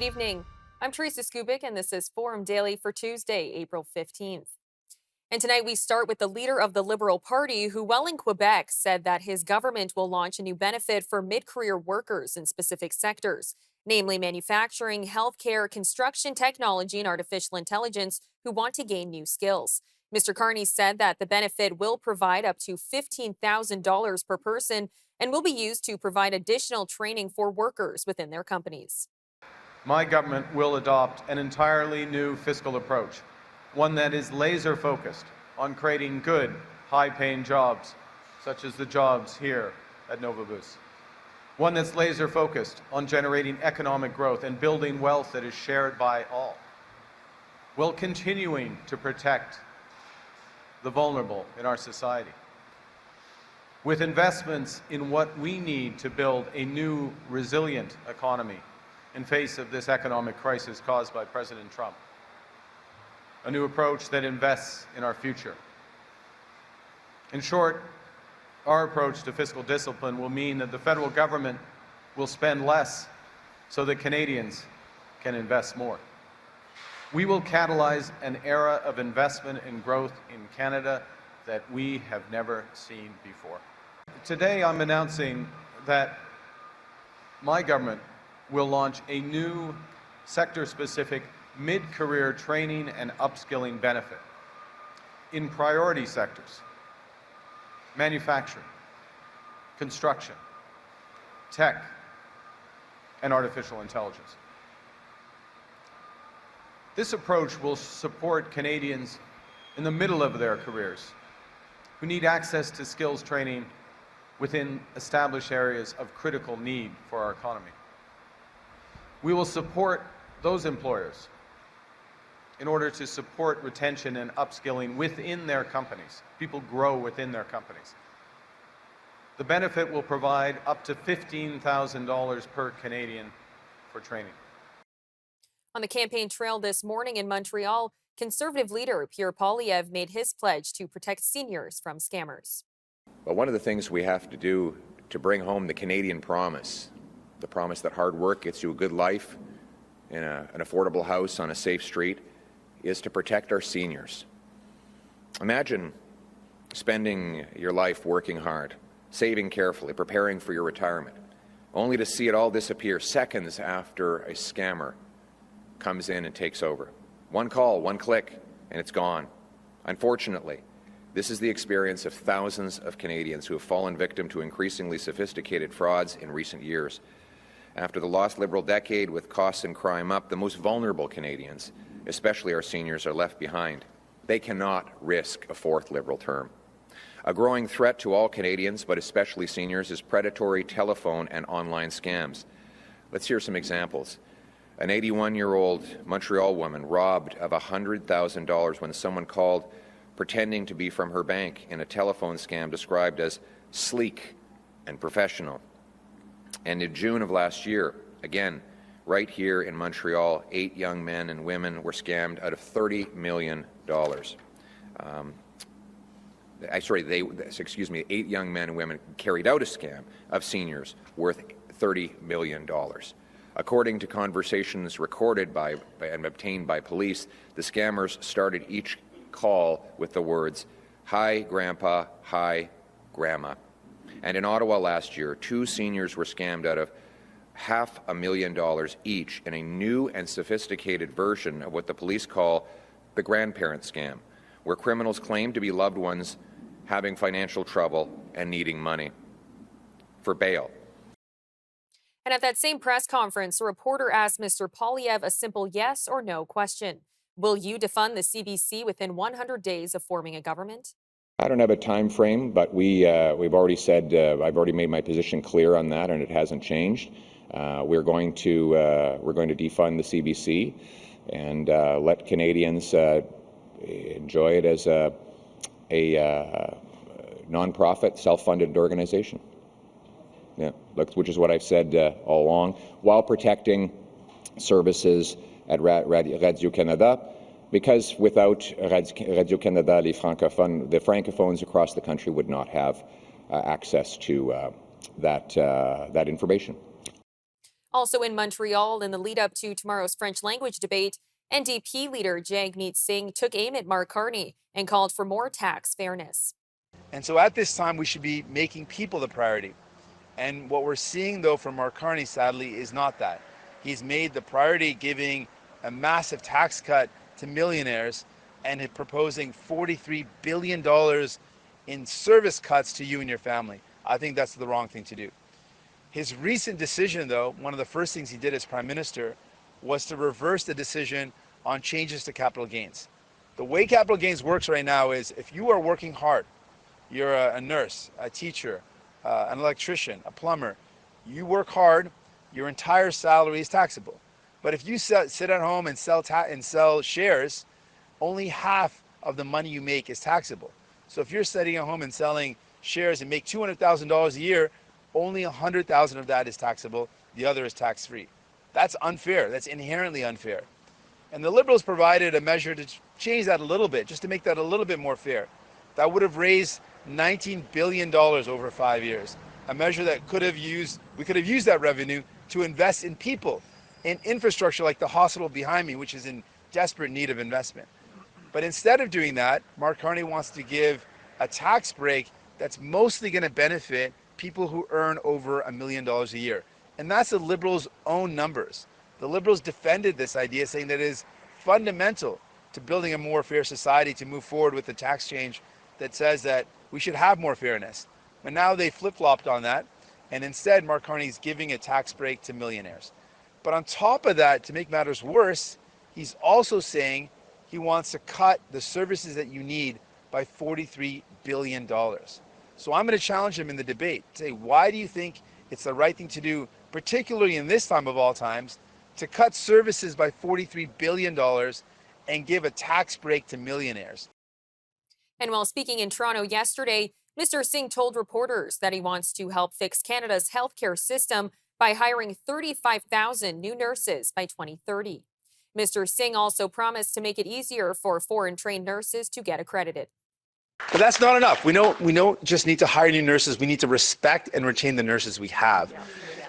evening. I'm Teresa Skubik, and this is Forum Daily for Tuesday, April 15th. And tonight we start with the leader of the Liberal Party, who, while in Quebec, said that his government will launch a new benefit for mid-career workers in specific sectors, namely manufacturing, healthcare, construction technology, and artificial intelligence, who want to gain new skills. Mr. Carney said that the benefit will provide up to $15,000 per person and will be used to provide additional training for workers within their companies. My government will adopt an entirely new fiscal approach, one that is laser-focused on creating good, high-paying jobs, such as the jobs here at Novabus. One that's laser-focused on generating economic growth and building wealth that is shared by all, while continuing to protect the vulnerable in our society, with investments in what we need to build a new, resilient economy in face of this economic crisis caused by President Trump. A new approach that invests in our future. In short, our approach to fiscal discipline will mean that the federal government will spend less so that Canadians can invest more. We will catalyze an era of investment and growth in Canada that we have never seen before. Today, I'm announcing that my government will launch a new sector-specific mid-career training and upskilling benefit in priority sectors: manufacturing, construction, tech, and artificial intelligence. This approach will support Canadians in the middle of their careers who need access to skills training within established areas of critical need for our economy. We will support those employers in order to support retention and upskilling within their companies. People grow within their companies. The benefit will provide up to $15,000 per Canadian for training. On the campaign trail this morning in Montreal, Conservative leader Pierre Poilievre made his pledge to protect seniors from scammers. But one of the things we have to do to bring home the Canadian promise, the promise that hard work gets you a good life in an affordable house on a safe street, is to protect our seniors. Imagine spending your life working hard, saving carefully, preparing for your retirement, only to see it all disappear seconds after a scammer comes in and takes over. One call, one click, and it's gone. Unfortunately, this is the experience of thousands of Canadians who have fallen victim to increasingly sophisticated frauds in recent years. After the lost Liberal decade with costs and crime up, the most vulnerable Canadians, especially our seniors, are left behind. They cannot risk a fourth Liberal term. A growing threat to all Canadians, but especially seniors, is predatory telephone and online scams. Let's hear some examples. An 81-year-old Montreal woman robbed of $100,000 when someone called pretending to be from her bank in a telephone scam described as sleek and professional. And in June of last year, again, right here in Montreal, 8 young men and women were scammed out of $30 million. 8 young men and women carried out a scam of seniors worth $30 million. According to conversations recorded by and obtained by police, the scammers started each call with the words, "Hi, Grandpa, hi, Grandma." And in Ottawa last year, 2 seniors were scammed out of $500,000 each in a new and sophisticated version of what the police call the grandparent scam, where criminals claim to be loved ones having financial trouble and needing money for bail. And at that same press conference, a reporter asked Mr. Poilievre a simple yes or no question. Will you defund the CBC within 100 days of forming a government? I don't have a time frame, but we've already said, I've already made my position clear on that, and it hasn't changed. We're going to defund the CBC and let Canadians enjoy it as a nonprofit, self-funded organization. Yeah, which is what I've said all along, while protecting services at Radio-Canada, because without Radio-Canada, the francophones across the country would not have access to that information. Also in Montreal, in the lead up to tomorrow's French language debate, NDP leader Jagmeet Singh took aim at Mark Carney and called for more tax fairness. And so at this time, we should be making people the priority. And what we're seeing, though, from Mark Carney, sadly, is not that. He's made the priority giving a massive tax cut to millionaires and proposing $43 billion in service cuts to you and your family. I think that's the wrong thing to do. His recent decision, though, one of the first things he did as prime minister was to reverse the decision on changes to capital gains. The way capital gains works right now is if you are working hard, you're a nurse, a teacher, an electrician, a plumber, you work hard, your entire salary is taxable. But if you sit at home and sell shares, only half of the money you make is taxable. So if you're sitting at home and selling shares and make $200,000 a year, only $100,000 of that is taxable. The other is tax-free. That's unfair. That's inherently unfair. And the Liberals provided a measure to change that a little bit, just to make that a little bit more fair. That would have raised $19 billion over 5 years. A measure that we could have used that revenue to invest in people, in infrastructure like the hospital behind me, which is in desperate need of investment. But instead of doing that, Mark Carney wants to give a tax break that's mostly going to benefit people who earn over $1 million a year. And that's the Liberals' own numbers. The Liberals defended this idea, saying that it is fundamental to building a more fair society to move forward with the tax change that says that we should have more fairness. But now they flip-flopped on that, and instead Mark Carney is giving a tax break to millionaires. But on top of that, to make matters worse, he's also saying he wants to cut the services that you need by $43 billion. So I'm going to challenge him in the debate. Say, why do you think it's the right thing to do, particularly in this time of all times, to cut services by $43 billion and give a tax break to millionaires? And while speaking in Toronto yesterday, Mr. Singh told reporters that he wants to help fix Canada's healthcare system by hiring 35,000 new nurses by 2030. Mr. Singh also promised to make it easier for foreign-trained nurses to get accredited. But that's not enough. We don't just need to hire new nurses. We need to respect and retain the nurses we have.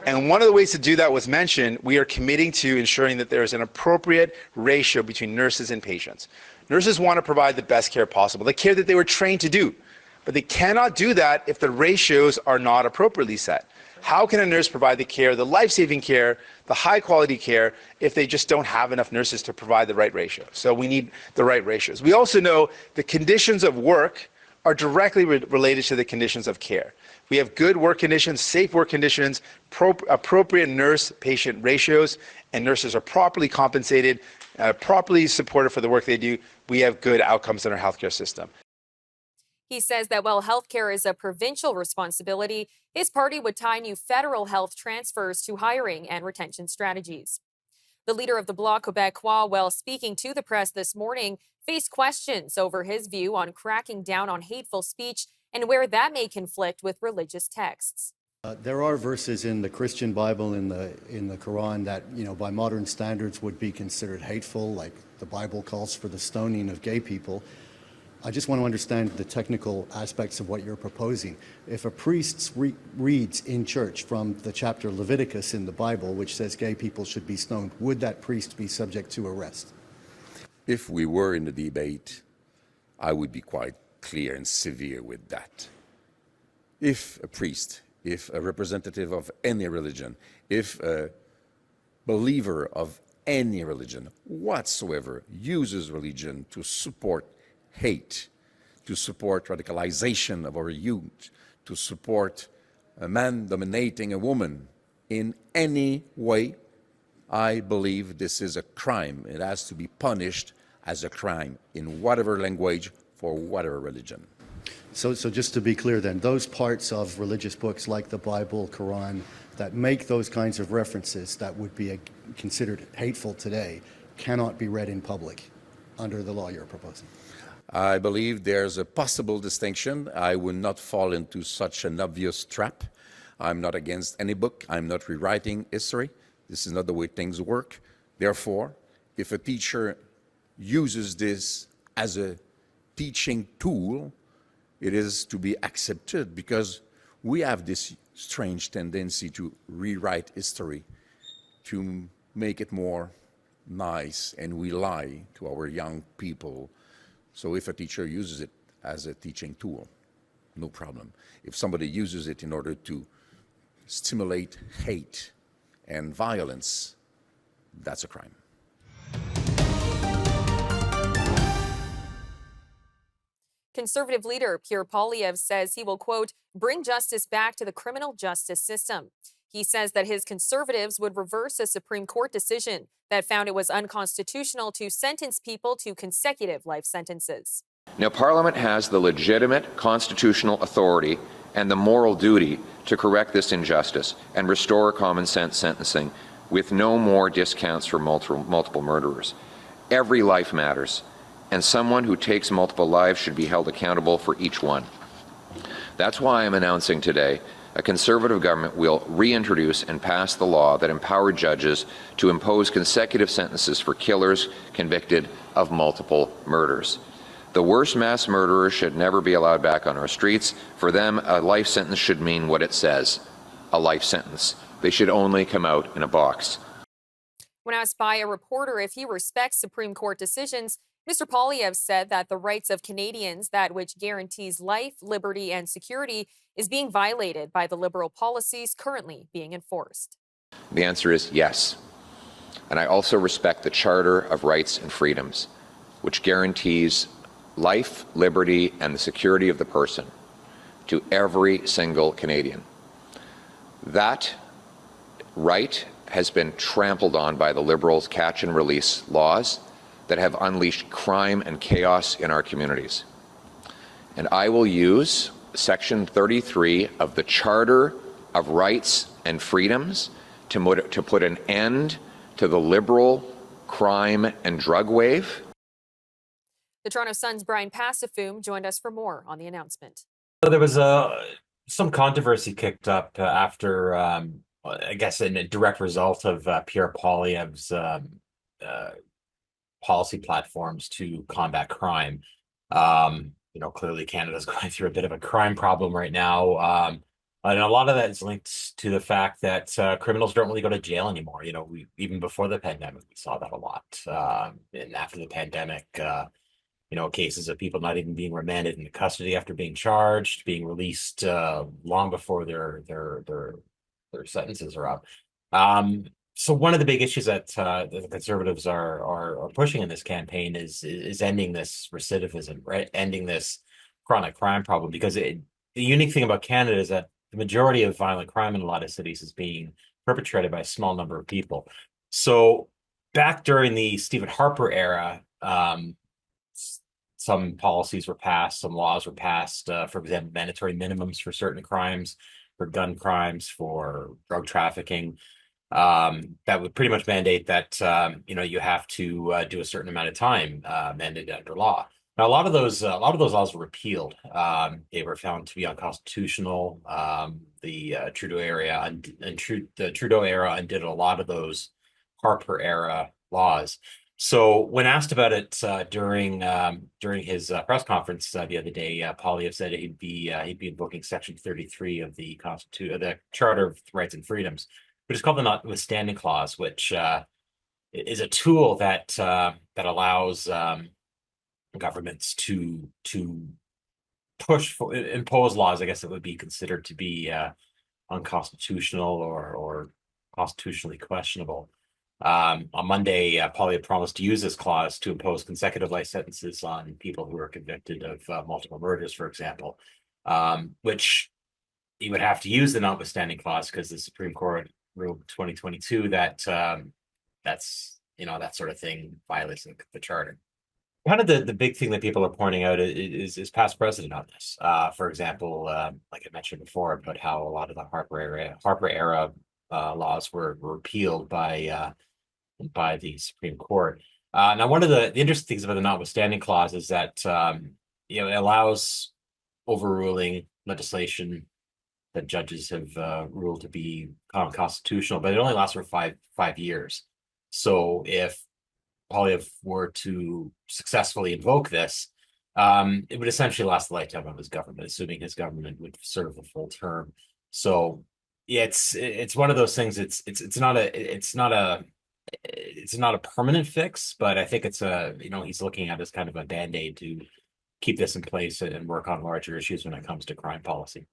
And one of the ways to do that was mentioned. We are committing to ensuring that there is an appropriate ratio between nurses and patients. Nurses want to provide the best care possible, the care that they were trained to do. But they cannot do that if the ratios are not appropriately set. How can a nurse provide the care, the life-saving care, the high-quality care, if they just don't have enough nurses to provide the right ratio? So we need the right ratios. We also know the conditions of work are directly related to the conditions of care. We have good work conditions, safe work conditions, appropriate nurse-patient ratios, and nurses are properly compensated, properly supported for the work they do. We have good outcomes in our healthcare system. He says that while healthcare is a provincial responsibility, his party would tie new federal health transfers to hiring and retention strategies. The leader of the Bloc Québécois, while speaking to the press this morning, faced questions over his view on cracking down on hateful speech and where that may conflict with religious texts. There are verses in the Christian Bible, in the Quran, that, by modern standards would be considered hateful, like the Bible calls for the stoning of gay people. I just want to understand the technical aspects of what you're proposing. If a priest reads in church from the chapter Leviticus in the Bible, which says gay people should be stoned, would that priest be subject to arrest? If we were in the debate, I would be quite clear and severe with that. If a priest, if a representative of any religion, if a believer of any religion whatsoever uses religion to support hate, to support radicalization of our youth, to support a man dominating a woman in any way, I believe this is a crime. It has to be punished as a crime in whatever language for whatever religion. So just to be clear then, those parts of religious books like the Bible, Quran, that make those kinds of references that would be considered hateful today cannot be read in public under the law you're proposing? I believe there's a possible distinction. I will not fall into such an obvious trap. I'm not against any book. I'm not rewriting history. This is not the way things work. Therefore, if a teacher uses this as a teaching tool, it is to be accepted, because we have this strange tendency to rewrite history to make it more nice, and we lie to our young people. So if a teacher uses it as a teaching tool, no problem. If somebody uses it in order to stimulate hate and violence, that's a crime. Conservative leader Pierre Poilievre says he will, quote, bring justice back to the criminal justice system. He says that his Conservatives would reverse a Supreme Court decision that found it was unconstitutional to sentence people to consecutive life sentences. Now, Parliament has the legitimate constitutional authority and the moral duty to correct this injustice and restore common sense sentencing with no more discounts for multiple murderers. Every life matters, and someone who takes multiple lives should be held accountable for each one. That's why I'm announcing today a Conservative government will reintroduce and pass the law that empowered judges to impose consecutive sentences for killers convicted of multiple murders. The worst mass murderers should never be allowed back on our streets. For them, a life sentence should mean what it says, a life sentence. They should only come out in a box. When asked by a reporter if he respects Supreme Court decisions, Mr. Poilievre said that the rights of Canadians, that which guarantees life, liberty, and security, is being violated by the Liberal policies currently being enforced. The answer is yes. And I also respect the Charter of Rights and Freedoms, which guarantees life, liberty, and the security of the person to every single Canadian. That right has been trampled on by the Liberals' catch and release laws that have unleashed crime and chaos in our communities. And I will use Section 33 of the Charter of Rights and Freedoms to put an end to the Liberal crime and drug wave. The Toronto Sun's Brian Passafoom joined us for more on the announcement. There was some controversy kicked up after, I guess, in a direct result of Pierre Poilievre's policy platforms to combat crime. Clearly Canada's going through a bit of a crime problem right now. And a lot of that is linked to the fact that criminals don't really go to jail anymore. Even before the pandemic, we saw that a lot. And after the pandemic, cases of people not even being remanded into custody after being charged, being released long before their sentences are up. So one of the big issues that the Conservatives are pushing in this campaign is ending this recidivism, right? Ending this chronic crime problem, because the unique thing about Canada is that the majority of violent crime in a lot of cities is being perpetrated by a small number of people. So back during the Stephen Harper era, some policies were passed, some laws were passed, for example, mandatory minimums for certain crimes, for gun crimes, for drug trafficking. That would pretty much mandate that you have to do a certain amount of time mandated under law. Now, a lot of those laws were repealed. They were found to be unconstitutional. The Trudeau era the Trudeau era undid a lot of those Harper era laws. So when asked about it during his press conference the other day, Poilievre said he'd be invoking Section 33 of the the Charter of Rights and Freedoms, which is called the Notwithstanding Clause, which is a tool that allows governments to impose laws, I guess, that would be considered to be unconstitutional or constitutionally questionable. On Monday, Poilievre promised to use this clause to impose consecutive life sentences on people who are convicted of multiple murders, for example, which he would have to use the Notwithstanding Clause because the Supreme Court ruled 2022 that that's that sort of thing violates the Charter. Kind of the big thing that people are pointing out is past precedent on this. For example, like I mentioned before, about how a lot of the Harper era laws were repealed by the Supreme Court. Now, one of the interesting things about the Notwithstanding Clause is that it allows overruling legislation that judges have ruled to be unconstitutional, but it only lasts for five years. So if Poilievre were to successfully invoke this, it would essentially last the lifetime of his government, assuming his government would serve the full term. So Yeah, it's one of those things. It's not a permanent fix, but I think it's he's looking at it as kind of a band-aid to keep this in place and work on larger issues when it comes to crime policy.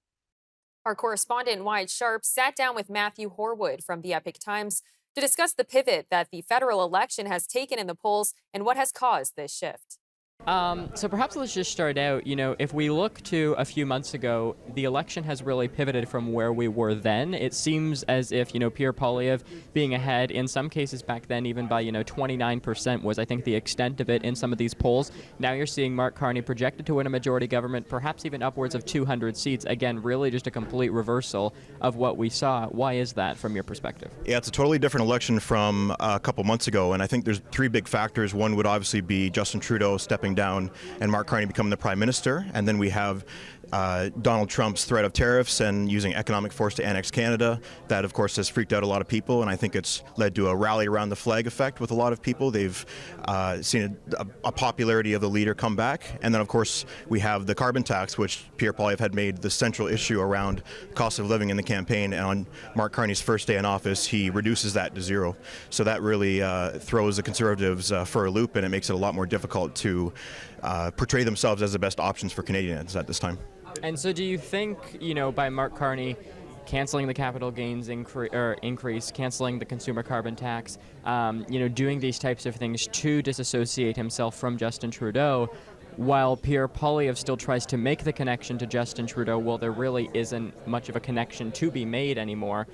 Our correspondent Wyatt Sharp sat down with Matthew Horwood from the Epic Times to discuss the pivot that the federal election has taken in the polls and what has caused this shift. So perhaps let's just start out, if we look to a few months ago, the election has really pivoted from where we were then. It seems as if, Pierre Poilievre being ahead in some cases back then, even by, 29% was, I think, the extent of it in some of these polls. Now you're seeing Mark Carney projected to win a majority government, perhaps even upwards of 200 seats. Again, really just a complete reversal of what we saw. Why is that from your perspective? Yeah, it's a totally different election from a couple months ago, and I think there's three big factors. One would obviously be Justin Trudeau stepping down and Mark Carney becoming the Prime Minister, and then we have Donald Trump's threat of tariffs and using economic force to annex Canada. That, of course, has freaked out a lot of people, and I think it's led to a rally around the flag effect with a lot of people. They've seen a popularity of the leader come back. And then, of course, we have the carbon tax, which Pierre Poilievre had made the central issue around cost of living in the campaign. And on Mark Carney's first day in office, he reduces that to zero. So that really throws the Conservatives for a loop, and it makes it a lot more difficult to portray themselves as the best options for Canadians at this time. And so do you think, by Mark Carney canceling the capital gains increase, canceling the consumer carbon tax, doing these types of things to disassociate himself from Justin Trudeau, while Pierre Poilievre still tries to make the connection to Justin Trudeau, well, there really isn't much of a connection to be made anymore.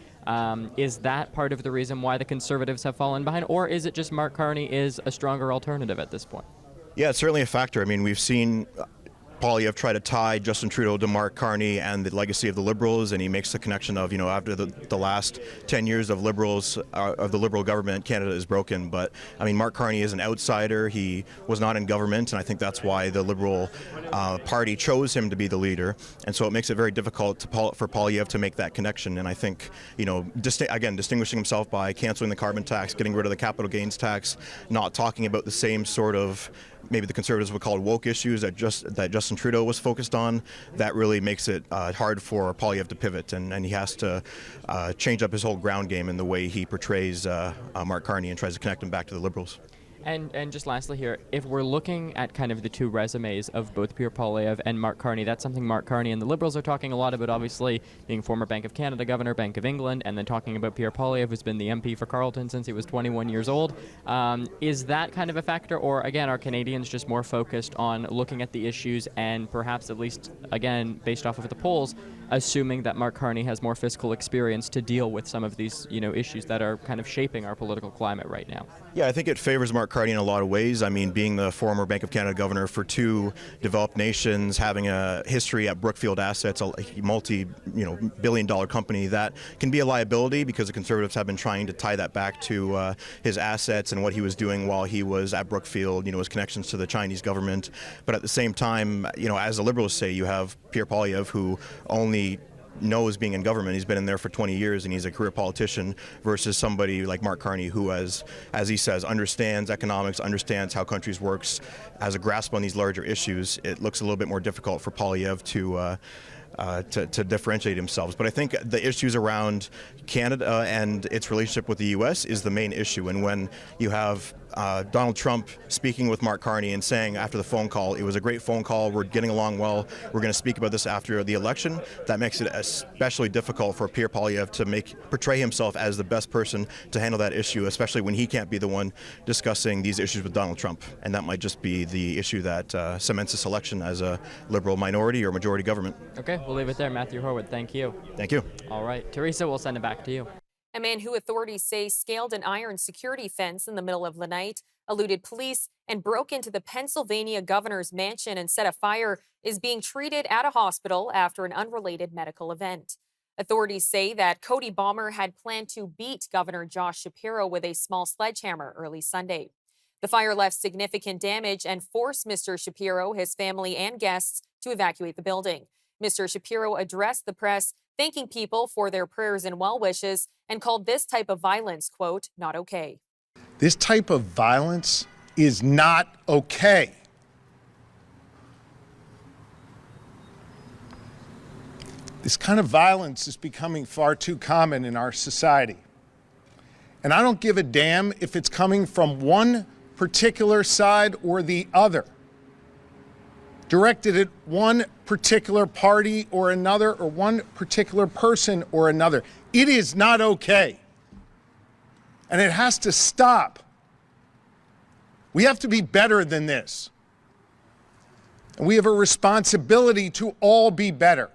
Is that part of the reason why the Conservatives have fallen behind, or is it just Mark Carney is a stronger alternative at this point? Yeah, it's certainly a factor. I mean, we've seen Poilievre try to tie Justin Trudeau to Mark Carney and the legacy of the Liberals, and he makes the connection of, after the last 10 years of Liberals, of the Liberal government, Canada is broken. But, I mean, Mark Carney is an outsider. He was not in government, and I think that's why the Liberal Party chose him to be the leader. And so it makes it very difficult for Poilievre to make that connection. And I think, distinguishing himself by canceling the carbon tax, getting rid of the capital gains tax, not talking about the same sort of, maybe the Conservatives would call woke issues that Justin Trudeau was focused on, that really makes it hard for Poilievre to pivot, and he has to change up his whole ground game in the way he portrays Mark Carney and tries to connect him back to the Liberals. And just lastly here, if we're looking at kind of the two resumes of both Pierre Poilievre and Mark Carney, that's something Mark Carney and the Liberals are talking a lot about, obviously, being former Bank of Canada governor, Bank of England, and then talking about Pierre Poilievre, who's been the MP for Carleton since he was 21 years old. Is that kind of a factor, or, again, are Canadians just more focused on looking at the issues and perhaps, at least, again, based off of the polls, assuming that Mark Carney has more fiscal experience to deal with some of these, issues that are kind of shaping our political climate right now? Yeah, I think it favors Mark Carney in a lot of ways. I mean, being the former Bank of Canada governor for two developed nations, having a history at Brookfield Assets, a multi-billion-dollar company, that can be a liability because the Conservatives have been trying to tie that back to his assets and what he was doing while he was at Brookfield, his connections to the Chinese government. But at the same time, as the Liberals say, you have Pierre Poilievre, who only knows being in government. He's been in there for 20 years and he's a career politician, versus somebody like Mark Carney who, as he says, understands economics, understands how countries works, has a grasp on these larger issues. It looks a little bit more difficult for Poilievre to differentiate themselves. But I think the issues around Canada and its relationship with the U.S. is the main issue. And when you have Donald Trump speaking with Mark Carney and saying after the phone call, it was a great phone call, we're getting along well, we're going to speak about this after the election, that makes it especially difficult for Pierre Poilievre to portray himself as the best person to handle that issue, especially when he can't be the one discussing these issues with Donald Trump. And that might just be the issue that cements this election as a Liberal minority or majority government. Okay, we'll leave it there. Matthew Horwood, thank you. Thank you. All right, Teresa, we'll send it back to you. A man who authorities say scaled an iron security fence in the middle of the night, eluded police, and broke into the Pennsylvania governor's mansion and set a fire is being treated at a hospital after an unrelated medical event. Authorities say that Cody Bomber had planned to beat Governor Josh Shapiro with a small sledgehammer early Sunday. The fire left significant damage and forced Mr. Shapiro, his family, and guests to evacuate the building. Mr. Shapiro addressed the press, thanking people for their prayers and well wishes, and called this type of violence, quote, not okay. This type of violence is not okay. This kind of violence is becoming far too common in our society. And I don't give a damn if it's coming from one particular side or the other, directed at one particular party or another, or one particular person or another. It is not okay. And it has to stop. We have to be better than this. And we have a responsibility to all be better.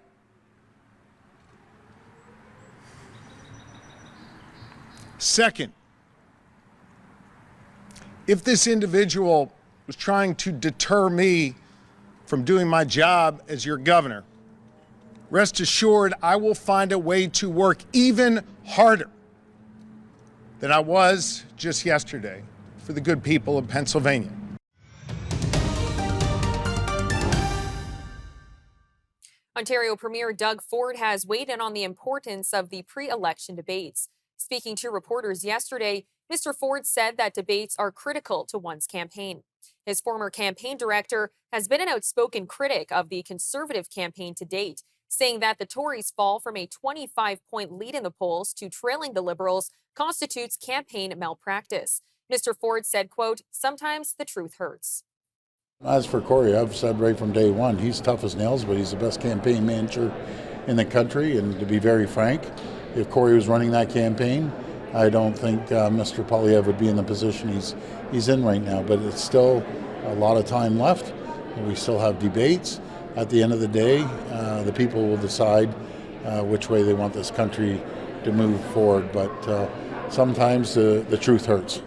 Second, if this individual was trying to deter me from doing my job as your governor, rest assured I will find a way to work even harder than I was just yesterday for the good people of Pennsylvania. Ontario Premier Doug Ford has weighed in on the importance of the pre-election debates. Speaking to reporters yesterday, Mr. Ford said that debates are critical to one's campaign. His former campaign director has been an outspoken critic of the Conservative campaign to date, saying that the Tories' fall from a 25-point lead in the polls to trailing the Liberals constitutes campaign malpractice. Mr. Ford said, quote, "Sometimes the truth hurts." As for Corey, I've said right from day one, he's tough as nails, but he's the best campaign manager in the country. And to be very frank, if Corey was running that campaign, I don't think Mr. Poilievre would be in the position he's in right now. But it's still a lot of time left. We still have debates. At the end of the day, the people will decide which way they want this country to move forward. But sometimes the truth hurts.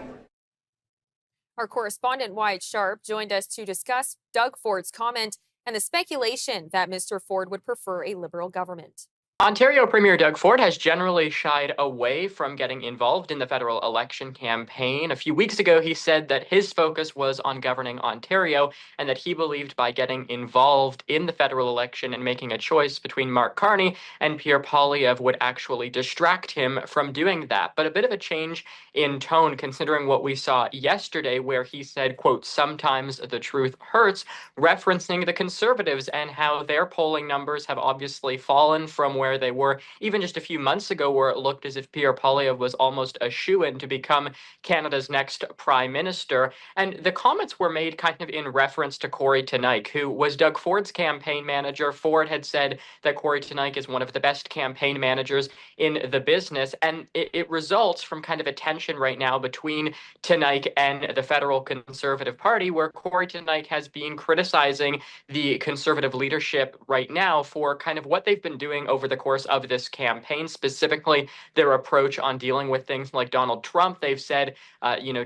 Our correspondent Wyatt Sharp joined us to discuss Doug Ford's comment and the speculation that Mr. Ford would prefer a Liberal government. Ontario Premier Doug Ford has generally shied away from getting involved in the federal election campaign. A few weeks ago, he said that his focus was on governing Ontario and that he believed by getting involved in the federal election and making a choice between Mark Carney and Pierre Poilievre would actually distract him from doing that. But a bit of a change in tone considering what we saw yesterday, where he said, quote, "Sometimes the truth hurts," referencing the Conservatives and how their polling numbers have obviously fallen from where they were even just a few months ago, where it looked as if Pierre Poilievre was almost a shoo-in to become Canada's next prime minister. And the comments were made kind of in reference to Corey Teneycke, who was Doug Ford's campaign manager. Ford had said that Corey Teneycke is one of the best campaign managers in the business, and it results from kind of a tension right now between Teneycke and the federal Conservative Party, where Corey Teneycke has been criticizing the Conservative leadership right now for kind of what they've been doing over the course of this campaign, specifically their approach on dealing with things like Donald Trump. They've said,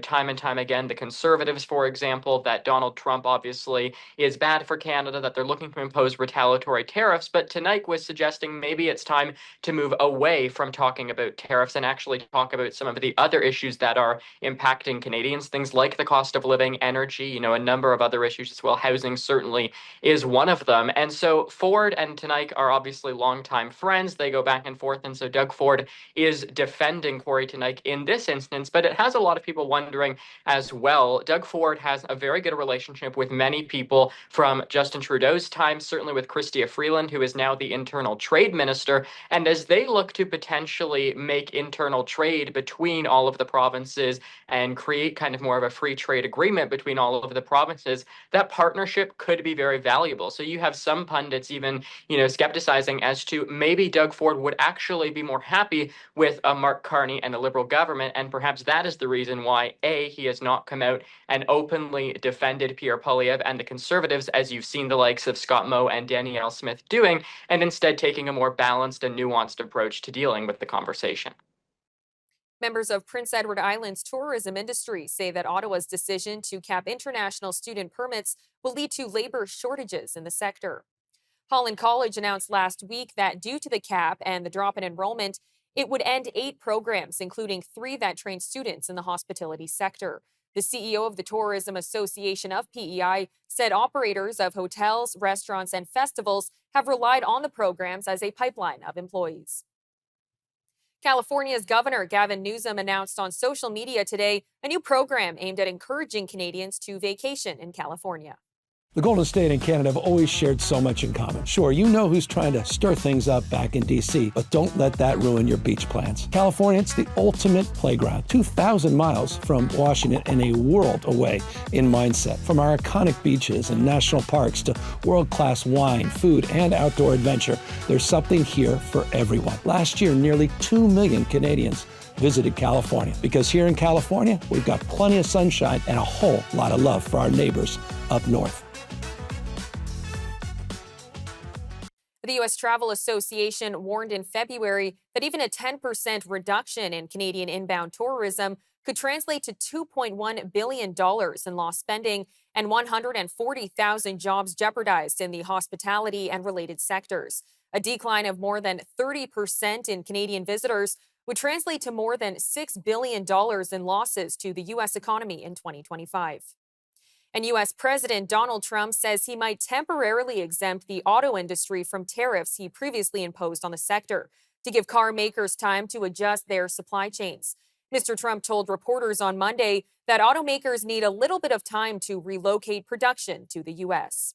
time and time again, the Conservatives, for example, that Donald Trump obviously is bad for Canada, that they're looking to impose retaliatory tariffs. But Teneycke was suggesting maybe it's time to move away from talking about tariffs and actually talk about some of the other issues that are impacting Canadians, things like the cost of living, energy, a number of other issues as well. Housing certainly is one of them. And so Ford and Teneycke are obviously longtime friends. They go back and forth. And so Doug Ford is defending Corey Teneycke in this instance. But it has a lot of people wondering as well. Doug Ford has a very good relationship with many people from Justin Trudeau's time, certainly with Chrystia Freeland, who is now the internal trade minister. And as they look to potentially make internal trade between all of the provinces and create kind of more of a free trade agreement between all of the provinces, that partnership could be very valuable. So you have some pundits even, skepticizing as to maybe Doug Ford would actually be more happy with a Mark Carney and a Liberal government. And perhaps that is the reason why, A, he has not come out and openly defended Pierre Poilievre and the Conservatives, as you've seen the likes of Scott Moe and Danielle Smith doing, and instead taking a more balanced and nuanced approach to dealing with the conversation. Members of Prince Edward Island's tourism industry say that Ottawa's decision to cap international student permits will lead to labor shortages in the sector. Holland College announced last week that due to the cap and the drop in enrollment, it would end 8 programs, including 3 that train students in the hospitality sector. The CEO of the Tourism Association of PEI said operators of hotels, restaurants, and festivals have relied on the programs as a pipeline of employees. California's Governor Gavin Newsom announced on social media today a new program aimed at encouraging Canadians to vacation in California. The Golden State and Canada have always shared so much in common. Sure, you know who's trying to stir things up back in D.C., but don't let that ruin your beach plans. California, it's the ultimate playground. 2,000 miles from Washington and a world away in mindset. From our iconic beaches and national parks to world-class wine, food, and outdoor adventure, there's something here for everyone. Last year, nearly 2 million Canadians visited California, because here in California, we've got plenty of sunshine and a whole lot of love for our neighbors up north. The U.S. Travel Association warned in February that even a 10% reduction in Canadian inbound tourism could translate to $2.1 billion in lost spending and 140,000 jobs jeopardized in the hospitality and related sectors. A decline of more than 30% in Canadian visitors would translate to more than $6 billion in losses to the U.S. economy in 2025. And U.S. President Donald Trump says he might temporarily exempt the auto industry from tariffs he previously imposed on the sector to give car makers time to adjust their supply chains. Mr. Trump told reporters on Monday that automakers need a little bit of time to relocate production to the U.S.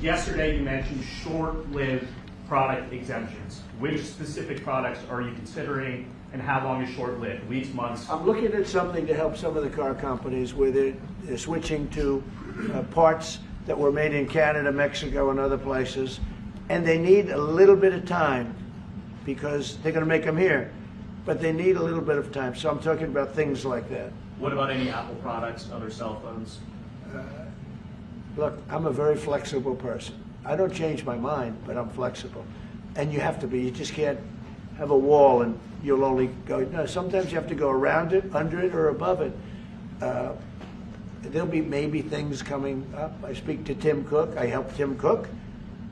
Yesterday, you mentioned short-lived product exemptions. Which specific products are you considering, and how long is short-lived? Weeks, months? I'm looking at something to help some of the car companies where they're switching to parts that were made in Canada, Mexico, and other places, and they need a little bit of time because they're going to make them here, but they need a little bit of time. So I'm talking about things like that. What about any Apple products, other cell phones? Look, I'm a very flexible person. I don't change my mind, but I'm flexible. And you have to be. You just can't have a wall and you'll only go. No, sometimes you have to go around it, under it, or above it. There'll be maybe things coming up. I speak to Tim Cook. I helped Tim Cook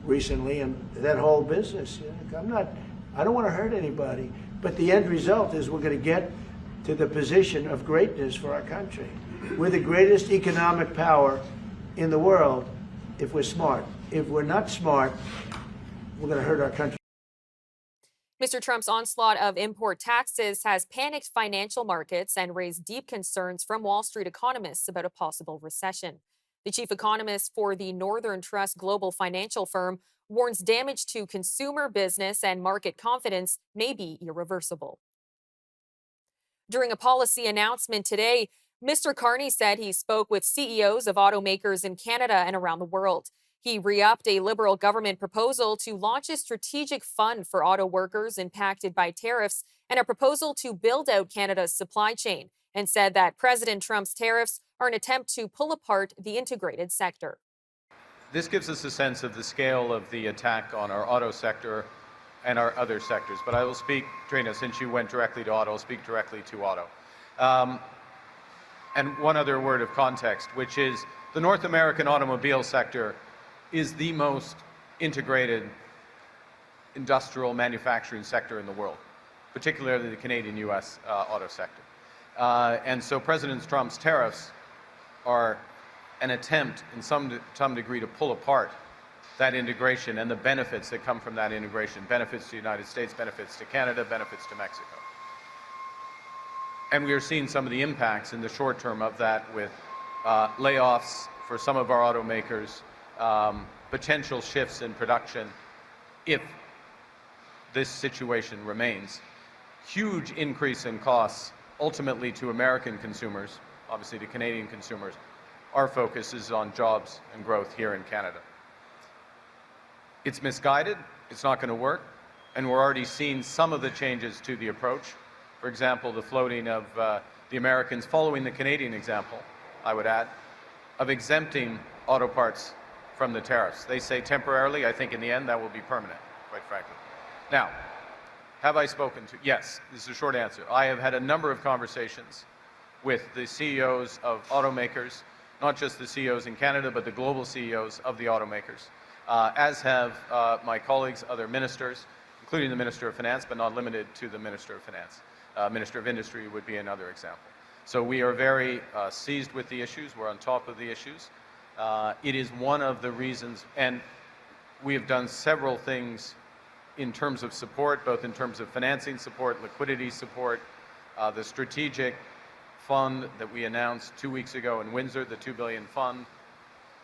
recently, and that whole business. I don't want to hurt anybody, but the end result is we're going to get to the position of greatness for our country. We're the greatest economic power in the world if we're smart. If we're not smart, we're going to hurt our country. Mr. Trump's onslaught of import taxes has panicked financial markets and raised deep concerns from Wall Street economists about a possible recession. The chief economist for the Northern Trust global financial firm warns damage to consumer business and market confidence may be irreversible. During a policy announcement today, Mr. Carney said he spoke with CEOs of automakers in Canada and around the world. He re-upped a Liberal government proposal to launch a strategic fund for auto workers impacted by tariffs and a proposal to build out Canada's supply chain, and said that President Trump's tariffs are an attempt to pull apart the integrated sector. This gives us a sense of the scale of the attack on our auto sector and our other sectors. But I will speak, Trina, since you went directly to auto, I'll speak directly to auto. And one other word of context, which is the North American automobile sector is the most integrated industrial manufacturing sector in the world, particularly the Canadian-U.S. Auto sector. And so President Trump's tariffs are an attempt in some degree to pull apart that integration and the benefits that come from that integration, benefits to the United States, benefits to Canada, benefits to Mexico. And we are seeing some of the impacts in the short term of that with layoffs for some of our automakers, potential shifts in production if this situation remains. Huge increase in costs ultimately to American consumers, obviously to Canadian consumers. Our focus is on jobs and growth here in Canada. It's misguided, it's not going to work, and we're already seeing some of the changes to the approach. For example, the floating of the Americans, following the Canadian example, I would add, of exempting auto parts from the tariffs. They say temporarily. I think in the end that will be permanent, quite frankly. Now, have I spoken to? Yes, this is a short answer. I have had a number of conversations with the CEOs of automakers, not just the CEOs in Canada, but the global CEOs of the automakers, as have my colleagues, other ministers, including the Minister of Finance, but not limited to the Minister of Finance. Minister of Industry would be another example. So we are very seized with the issues. We're on top of the issues. It is one of the reasons, and we have done several things in terms of support, both in terms of financing support, liquidity support, the strategic fund that we announced 2 weeks ago in Windsor, the $2 billion fund,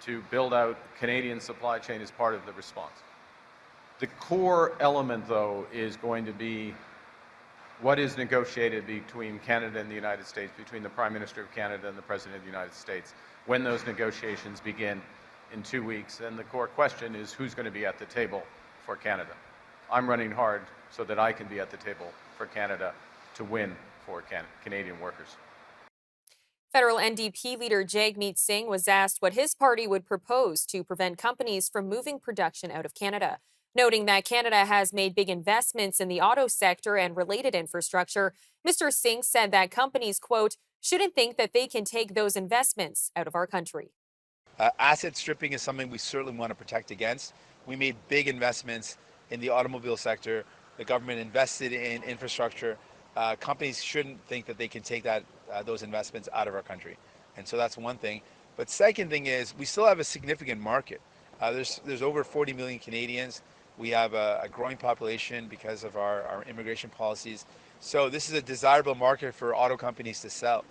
to build out Canadian supply chain as part of the response. The core element, though, is going to be what is negotiated between Canada and the United States, between the Prime Minister of Canada and the President of the United States, when those negotiations begin in 2 weeks. And the core question is who's going to be at the table for Canada. I'm running hard so that I can be at the table for Canada to win for Canadian workers. Federal NDP leader Jagmeet Singh was asked what his party would propose to prevent companies from moving production out of Canada. Noting that Canada has made big investments in the auto sector and related infrastructure, Mr. Singh said that companies, quote, shouldn't think that they can take those investments out of our country. Asset stripping is something we certainly want to protect against. We made big investments in the automobile sector. The government invested in infrastructure. Companies shouldn't think that they can take those investments out of our country. And so that's one thing. But second thing is we still have a significant market. There's over 40 million Canadians. We have a growing population because of our immigration policies. So this is a desirable market for auto companies to sell.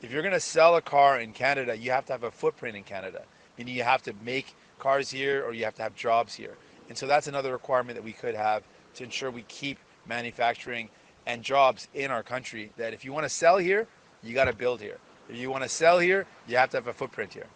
If you're going to sell a car in Canada, you have to have a footprint in Canada, meaning you have to make cars here or you have to have jobs here. And so that's another requirement that we could have to ensure we keep manufacturing and jobs in our country, that if you want to sell here, you got to build here. If you want to sell here, you have to have a footprint here.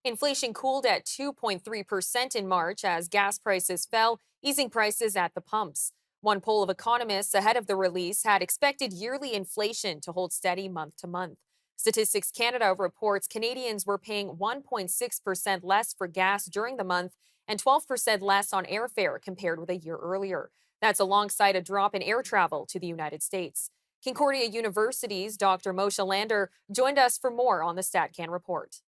Inflation cooled at 2.3% in March as gas prices fell, easing prices at the pumps. One poll of economists ahead of the release had expected yearly inflation to hold steady month to month. Statistics Canada reports Canadians were paying 1.6% less for gas during the month and 12% less on airfare compared with a year earlier. That's alongside a drop in air travel to the United States. Concordia University's Dr. Moshe Lander joined us for more on the StatCan report.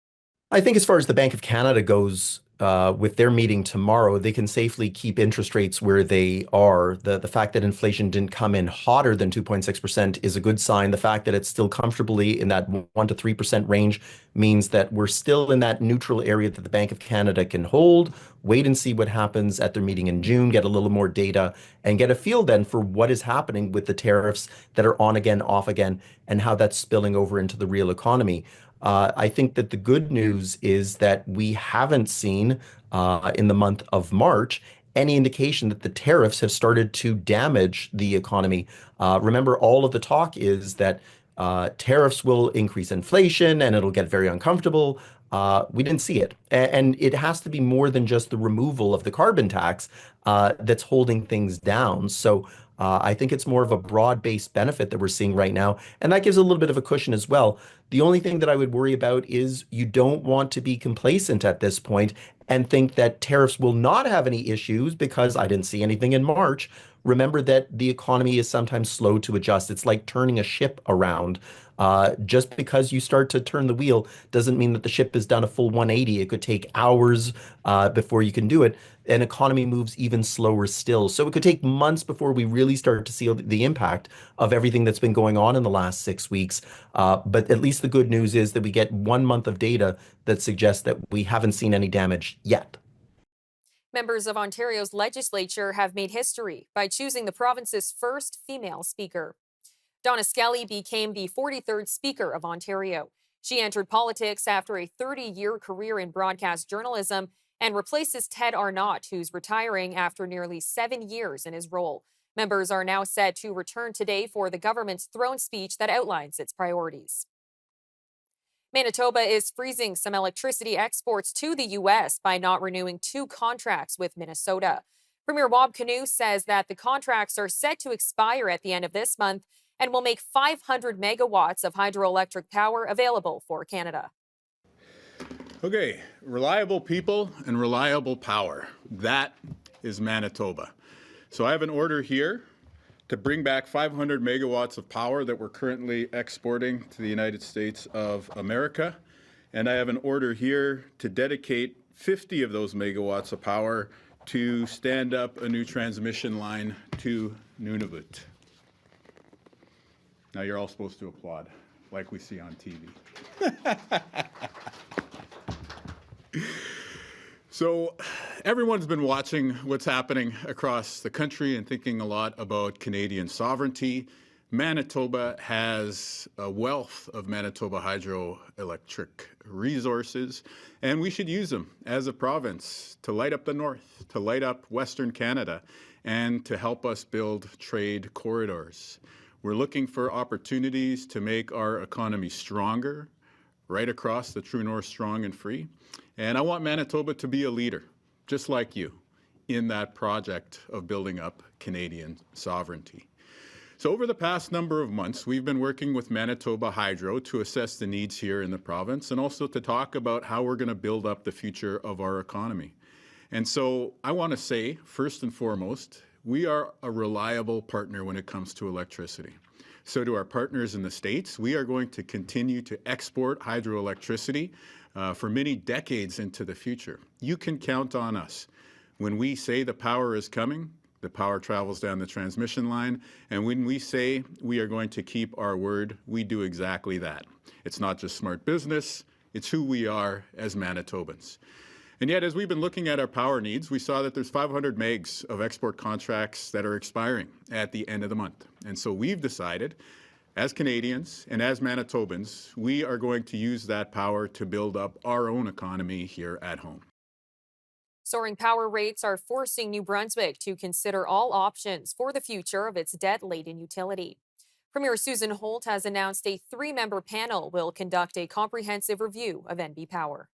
I think as far as the Bank of Canada goes, with their meeting tomorrow, they can safely keep interest rates where they are. The fact that inflation didn't come in hotter than 2.6% is a good sign. The fact that it's still comfortably in that 1 to 3% range means that we're still in that neutral area that the Bank of Canada can hold. Wait and see what happens at their meeting in June, get a little more data, and get a feel then for what is happening with the tariffs that are on again, off again, and how that's spilling over into the real economy. I think that the good news is that we haven't seen in the month of March any indication that the tariffs have started to damage the economy. Remember, all of the talk is that tariffs will increase inflation and it'll get very uncomfortable. We didn't see it. And it has to be more than just the removal of the carbon tax that's holding things down. So I think it's more of a broad-based benefit that we're seeing right now, and that gives a little bit of a cushion as well. The only thing that I would worry about is you don't want to be complacent at this point and think that tariffs will not have any issues because I didn't see anything in March. Remember that the economy is sometimes slow to adjust. It's like turning a ship around. Just because you start to turn the wheel doesn't mean that the ship has done a full 180. It could take hours before you can do it. An economy moves even slower still. So it could take months before we really start to see the impact of everything that's been going on in the last 6 weeks. But at least the good news is that we get 1 month of data that suggests that we haven't seen any damage yet. Members of Ontario's legislature have made history by choosing the province's first female speaker. Donna Skelly became the 43rd Speaker of Ontario. She entered politics after a 30-year career in broadcast journalism and replaces Ted Arnott, who's retiring after nearly 7 years in his role. Members are now set to return today for the government's throne speech that outlines its priorities. Manitoba is freezing some electricity exports to the U.S. by not renewing 2 contracts with Minnesota. Premier Wab Kinew says that the contracts are set to expire at the end of this month and will make 500 megawatts of hydroelectric power available for Canada. Okay, reliable people and reliable power. That is Manitoba. So I have an order here to bring back 500 megawatts of power that we're currently exporting to the United States of America. And I have an order here to dedicate 50 of those megawatts of power to stand up a new transmission line to Nunavut. Now you're all supposed to applaud, like we see on TV. So everyone's been watching what's happening across the country and thinking a lot about Canadian sovereignty. Manitoba has a wealth of Manitoba hydroelectric resources, and we should use them as a province to light up the north, to light up Western Canada, and to help us build trade corridors. We're looking for opportunities to make our economy stronger, right across the true north, strong and free. And I want Manitoba to be a leader, just like you, in that project of building up Canadian sovereignty. So over the past number of months, we've been working with Manitoba Hydro to assess the needs here in the province and also to talk about how we're going to build up the future of our economy. And so I want to say, first and foremost, we are a reliable partner when it comes to electricity. So to our partners in the States, we are going to continue to export hydroelectricity for many decades into the future. You can count on us. When we say the power is coming, the power travels down the transmission line, and when we say we are going to keep our word, we do exactly that. It's not just smart business, it's who we are as Manitobans. And yet, as we've been looking at our power needs, we saw that there's 500 megs of export contracts that are expiring at the end of the month. And so we've decided, as Canadians and as Manitobans, we are going to use that power to build up our own economy here at home. Soaring power rates are forcing New Brunswick to consider all options for the future of its debt-laden utility. Premier Susan Holt has announced a 3-member panel will conduct a comprehensive review of NB Power.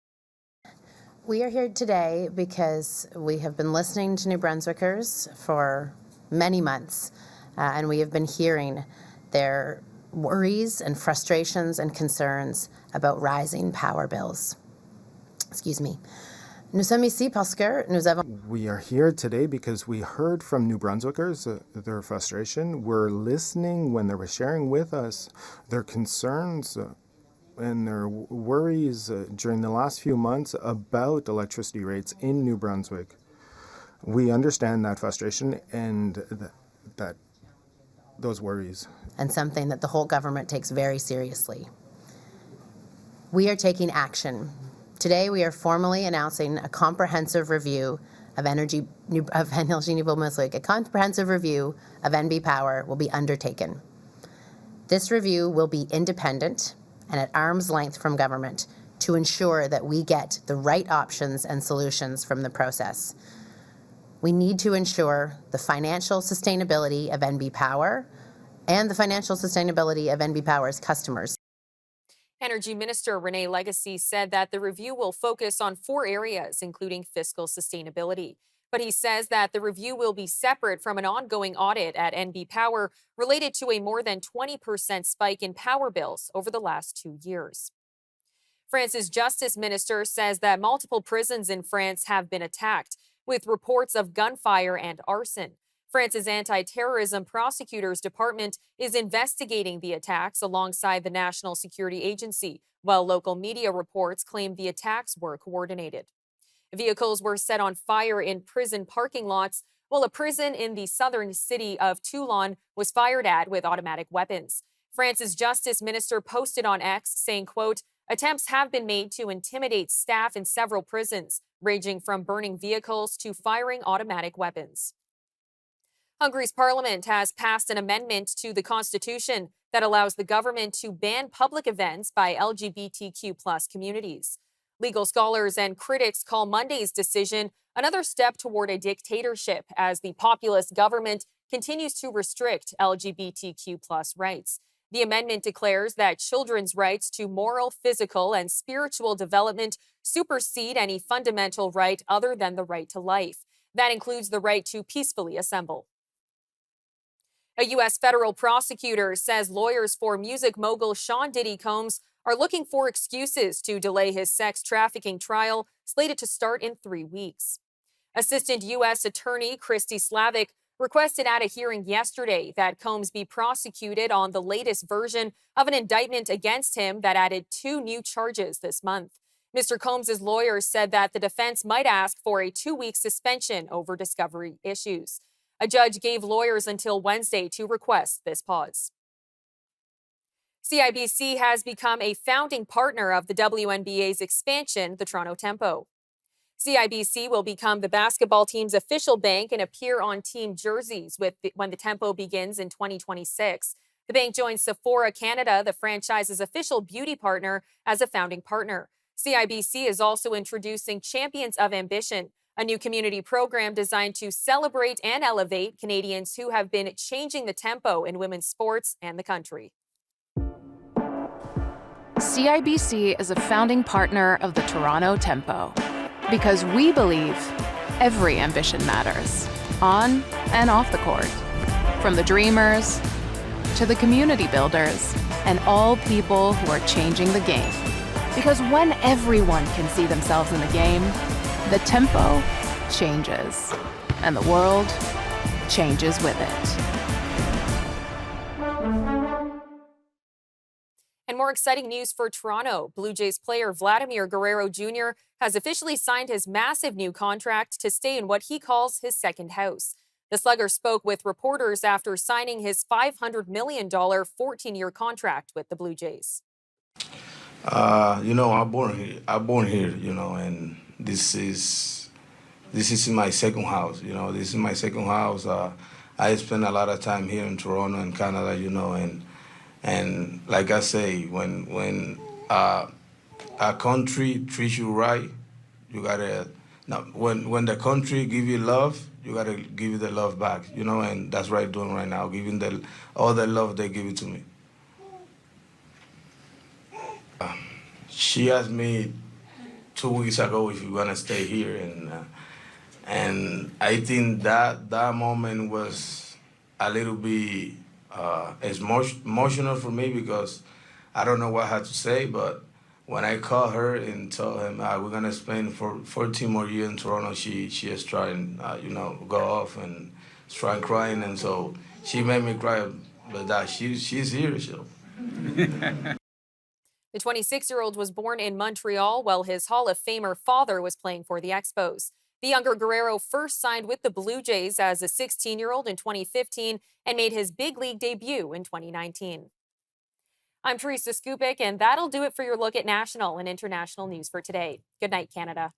We are here today because we have been listening to New Brunswickers for many months, and we have been hearing their worries and frustrations and concerns about rising power bills. Excuse me. Nous sommes ici parce que nous avons... We are here today because we heard from New Brunswickers their frustration. We're listening when they were sharing with us their concerns and their worries during the last few months about electricity rates in New Brunswick. We understand that frustration and that those worries. And something that the whole government takes very seriously. We are taking action. Today, we are formally announcing a comprehensive review of Energy New Brunswick. A comprehensive review of NB Power will be undertaken. This review will be independent and at arm's length from government to ensure that we get the right options and solutions from the process. We need to ensure the financial sustainability of NB Power and the financial sustainability of NB Power's customers. Energy Minister Renee Legacy said that the review will focus on 4 areas, including fiscal sustainability. But he says that the review will be separate from an ongoing audit at NB Power related to a more than 20% spike in power bills over the last 2 years. France's Justice Minister says that multiple prisons in France have been attacked, with reports of gunfire and arson. France's anti-terrorism prosecutors department is investigating the attacks alongside the National Security Agency, while local media reports claim the attacks were coordinated. Vehicles were set on fire in prison parking lots, while a prison in the southern city of Toulon was fired at with automatic weapons. France's Justice Minister posted on X saying, quote, "Attempts have been made to intimidate staff in several prisons, ranging from burning vehicles to firing automatic weapons." Hungary's parliament has passed an amendment to the constitution that allows the government to ban public events by LGBTQ+ communities. Legal scholars and critics call Monday's decision another step toward a dictatorship as the populist government continues to restrict LGBTQ+ rights. The amendment declares that children's rights to moral, physical, and spiritual development supersede any fundamental right other than the right to life. That includes the right to peacefully assemble. A U.S. federal prosecutor says lawyers for music mogul Sean Diddy Combs are looking for excuses to delay his sex trafficking trial, slated to start in 3 weeks. Assistant U.S. Attorney Christy Slavic requested at a hearing yesterday that Combs be prosecuted on the latest version of an indictment against him that added 2 new charges this month. Mr. Combs' lawyers said that the defense might ask for a 2-week suspension over discovery issues. A judge gave lawyers until Wednesday to request this pause. CIBC has become a founding partner of the WNBA's expansion, the Toronto Tempo. CIBC will become the basketball team's official bank and appear on team jerseys when the Tempo begins in 2026. The bank joins Sephora Canada, the franchise's official beauty partner, as a founding partner. CIBC is also introducing Champions of Ambition, a new community program designed to celebrate and elevate Canadians who have been changing the tempo in women's sports and the country. CIBC is a founding partner of the Toronto Tempo because we believe every ambition matters, on and off the court. From the dreamers to the community builders and all people who are changing the game. Because when everyone can see themselves in the game, the tempo changes and the world changes with it. And more exciting news for Toronto. Blue Jays player Vladimir Guerrero Jr. has officially signed his massive new contract to stay in what he calls his second house. The slugger spoke with reporters after signing his $500 million 14-year contract with the Blue Jays. I'm born here, and this is my second house. This is my second house. I spend a lot of time here in Toronto and Canada, and like I say, when a country treats you right, you gotta. Now, when the country give you love, you gotta give you the love back, and that's what I'm doing right now, giving all the love they give it to me. She asked me 2 weeks ago if we're gonna stay here, and I think that moment was a little bit emotional for me because I don't know what I had to say, but when I called her and told him we're gonna spend for 14 more years in Toronto, she is trying, go off and start crying, and so she made me cry, but that she's here, so. The 26-year-old was born in Montreal while his Hall of Famer father was playing for the Expos. The younger Guerrero first signed with the Blue Jays as a 16-year-old in 2015 and made his big league debut in 2019. I'm Teresa Skupik, and that'll do it for your look at national and international news for today. Good night, Canada.